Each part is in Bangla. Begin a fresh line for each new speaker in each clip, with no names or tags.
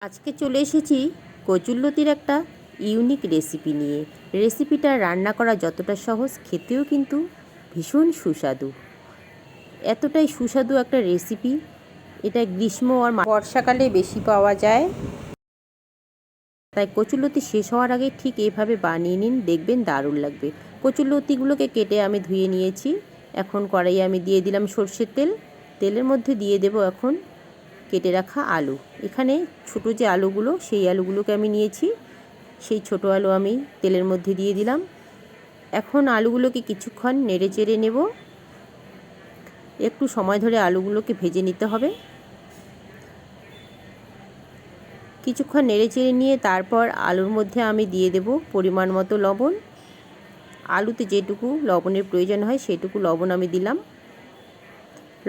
আজকে চলে এসেছি কচুরলতির একটা ইউনিক রেসিপি নিয়ে। রেসিপিটা রান্না করা যতটা সহজ, খেতেও কিন্তু ভীষণ সুস্বাদু। এতটাই সুস্বাদু একটা রেসিপি, এটা গ্রীষ্ম আর বর্ষাকালে বেশি পাওয়া যায়। তাই কচুরলতি শেষ হওয়ার আগে ঠিক এভাবে বানিয়ে নিন, দেখবেন দারুণ লাগবে। কচুরলতিগুলোকে কেটে আমি ধুয়ে নিয়েছি। এখন কড়াইয়ে আমি দিয়ে দিলাম সর্ষের তেল। তেলের মধ্যে দিয়ে দেব এখন কেটে রাখা আলু। এখানে ছোটো যে আলুগুলো, সেই আলুগুলোকে আমি নিয়েছি। সেই ছোটো আলু আমি তেলের মধ্যে দিয়ে দিলাম। এখন আলুগুলোকে কিছুক্ষণ নেড়ে চেড়ে নেব। একটু সময় ধরে আলুগুলোকে ভেজে নিতে হবে। কিছুক্ষণ নেড়ে চেড়ে নিয়ে তারপর আলুর মধ্যে আমি দিয়ে দেব পরিমাণ মতো লবণ। আলুতে যেটুকু লবণের প্রয়োজন হয় সেটুকু লবণ আমি দিলাম।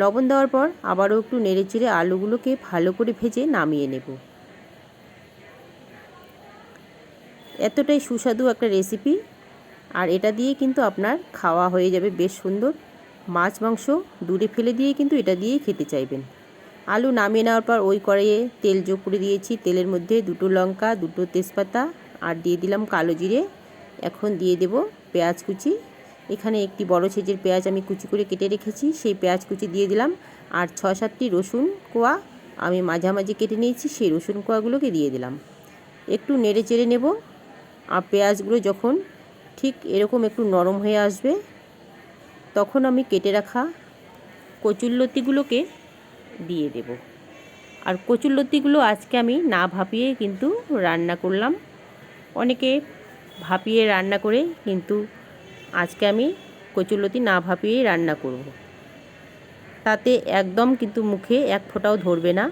লবণ দেওয়ার পর আবারও একটু নেড়ে চেড়ে আলুগুলোকে ভালো করে ভেজে নামিয়ে নেব। এতটাই সুস্বাদু একটা রেসিপি, আর এটা দিয়ে কিন্তু আপনার খাওয়া হয়ে যাবে বেশ সুন্দর। মাছ মাংস দূরে ফেলে দিয়ে কিন্তু এটা দিয়েই খেতে চাইবেন। আলু নামিয়ে নেওয়ার পর ওই কড়াইয়ে তেল যোগ করে দিয়েছি। তেলের মধ্যে দুটো লঙ্কা, দুটো তেজপাতা আর দিয়ে দিলাম কালো জিরে। এখন দিয়ে দেব পেঁয়াজ কুচি। এখানে একটি বড় সাইজের পেঁয়াজ আমি কুচি করে কেটে রেখেছি, সেই পেঁয়াজ কুচি দিয়ে দিলাম। আর 6-7টি রসুন কোয়া আমি মাঝামাঝি কেটে নিয়েছি, সেই রসুন কোয়াগুলোকে দিয়ে দিলাম। একটু নেড়ে চেড়ে নেব। আর পেঁয়াজগুলো যখন ঠিক এরকম একটু নরম হয়ে আসবে, তখন আমি কেটে রাখা কচুরলতিগুলোকে দিয়ে দেব। আর কচুরলতিগুলো আজকে আমি না ভাপিয়ে কিন্তু রান্না করলাম। অনেকে ভাপিয়ে রান্না করে, কিন্তু আজকে আমি কচুরলতি না ভাপিয়েই রান্না করব। তাতে একদম কিন্তু মুখে এক ফোঁটাও ধরবে না।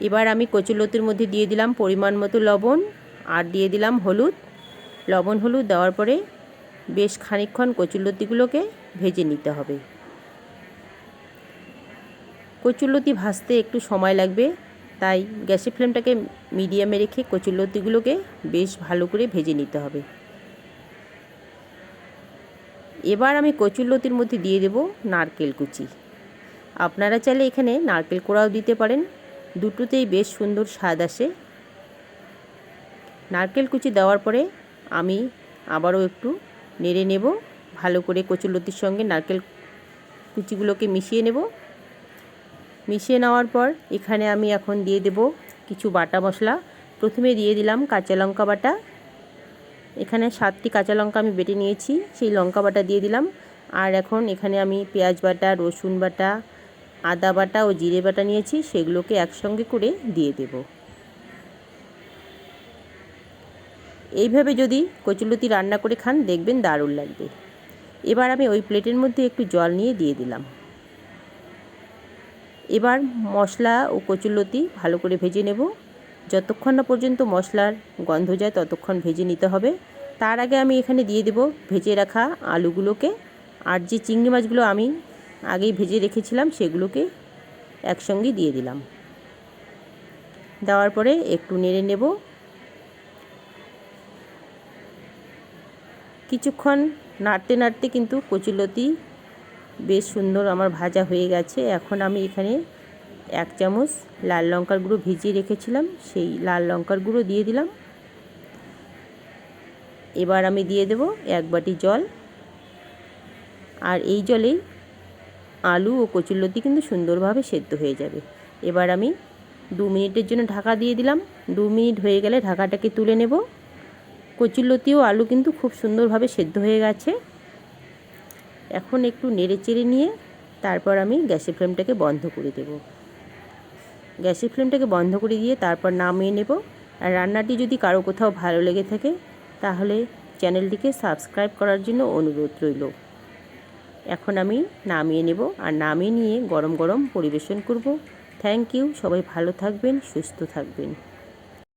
এবার আমি কচুরলতির মধ্যে দিয়ে দিলাম পরিমাণ মতো লবণ আর দিয়ে দিলাম হলুদ। লবণ হলুদ দেওয়ার পরে বেশ খানিকক্ষণ কচুরলতিগুলোকে ভেজে নিতে হবে। কচুরলতি ভাজতে একটু সময় লাগবে, তাই গ্যাসের ফ্লেমটাকে মিডিয়ামে রেখে কচুরলতিগুলোকে বেশ ভালো করে ভেজে নিতে হবে। এবার আমি কচুরলতির মধ্যে দিয়ে দেব নারকেল কুচি। আপনারা চাইলে এখানে নারকেল কোড়াও দিতে পারেন, দুটোতেই বেশ সুন্দর স্বাদ আসে। নারকেল কুচি দেওয়ার পরে আমি আবারও একটু নেড়ে নেব ভালো করে। কচুরলতির সঙ্গে নারকেল কুচিগুলোকে মিশিয়ে নেব। মিশিয়ে নেওয়ার পর এখানে আমি এখন দিয়ে দেব কিছু বাটা মশলা। প্রথমে দিয়ে দিলাম কাঁচা লঙ্কা বাটা। এখানে 7টি কাঁচা লঙ্কা আমি বেটে নিয়েছি, সেই লঙ্কা বাটা দিয়ে দিলাম। আর এখন এখানে আমি পেঁয়াজ বাটা, রসুন বাটা, আদা বাটা ও জিরে বাটা নিয়েছি, সেগুলোকে একসঙ্গে করে দিয়ে দেব। এইভাবে যদি কচুরলতি রান্না করে খান, দেখবেন দারুণ লাগবে। এবার আমি ওই প্লেটের মধ্যে একটু জল নিয়ে দিয়ে দিলাম। এবার মশলা ও কচুরলতি ভালো করে ভেজে নেব। যতক্ষণ না পর্যন্ত মশলার গন্ধ যায় ততক্ষণ ভেজে নিতে হবে। তার আগে আমি এখানে দিয়ে দেব ভেজে রাখা আলুগুলোকে। আর যে চিংড়ি মাছগুলো আমি আগেই ভেজে রেখেছিলাম, সেগুলোকে একসঙ্গে দিয়ে দিলাম। দেওয়ার পরে একটু নেড়ে নেব। কিছুক্ষণ নাড়তে নাড়তে কিন্তু কচুরলতি বেশ সুন্দর আমার ভাজা হয়ে গেছে। এখন আমি এখানে 1 চামচ লাল লঙ্কার গুঁড়ো ভিজিয়ে রেখেছিলাম, সেই লাল লঙ্কার গুঁড়ো দিয়ে দিলাম। এবার আমি দিয়ে দেব 1 বাটি জল। আর এই জলেই আলু ও কচুরলতি কিন্তু সুন্দরভাবে সেদ্ধ হয়ে যাবে। এবার আমি 2 মিনিটের জন্য ঢাকা দিয়ে দিলাম। 2 মিনিট হয়ে গেলে ঢাকাটাকে তুলে নেব। কচুরলতি ও আলু কিন্তু খুব সুন্দরভাবে সেদ্ধ হয়ে গেছে। এখন একটু নেড়ে চেড়ে নিয়ে তারপর আমি গ্যাসের ফ্লেমটাকে বন্ধ করে দেব। গ্যাসের ফ্লেমটাকে বন্ধ করে দিয়ে তারপর নামিয়ে নেব। আর রান্নাটি যদি কারো কোথাও ভালো লেগে থাকে, তাহলে চ্যানেলটিকে সাবস্ক্রাইব করার জন্য অনুরোধ রইল। এখন আমি নামিয়ে নেব, আর নামিয়ে নিয়ে গরম গরম পরিবেশন করব। Thank you. সবাই ভালো থাকবেন, সুস্থ থাকবেন।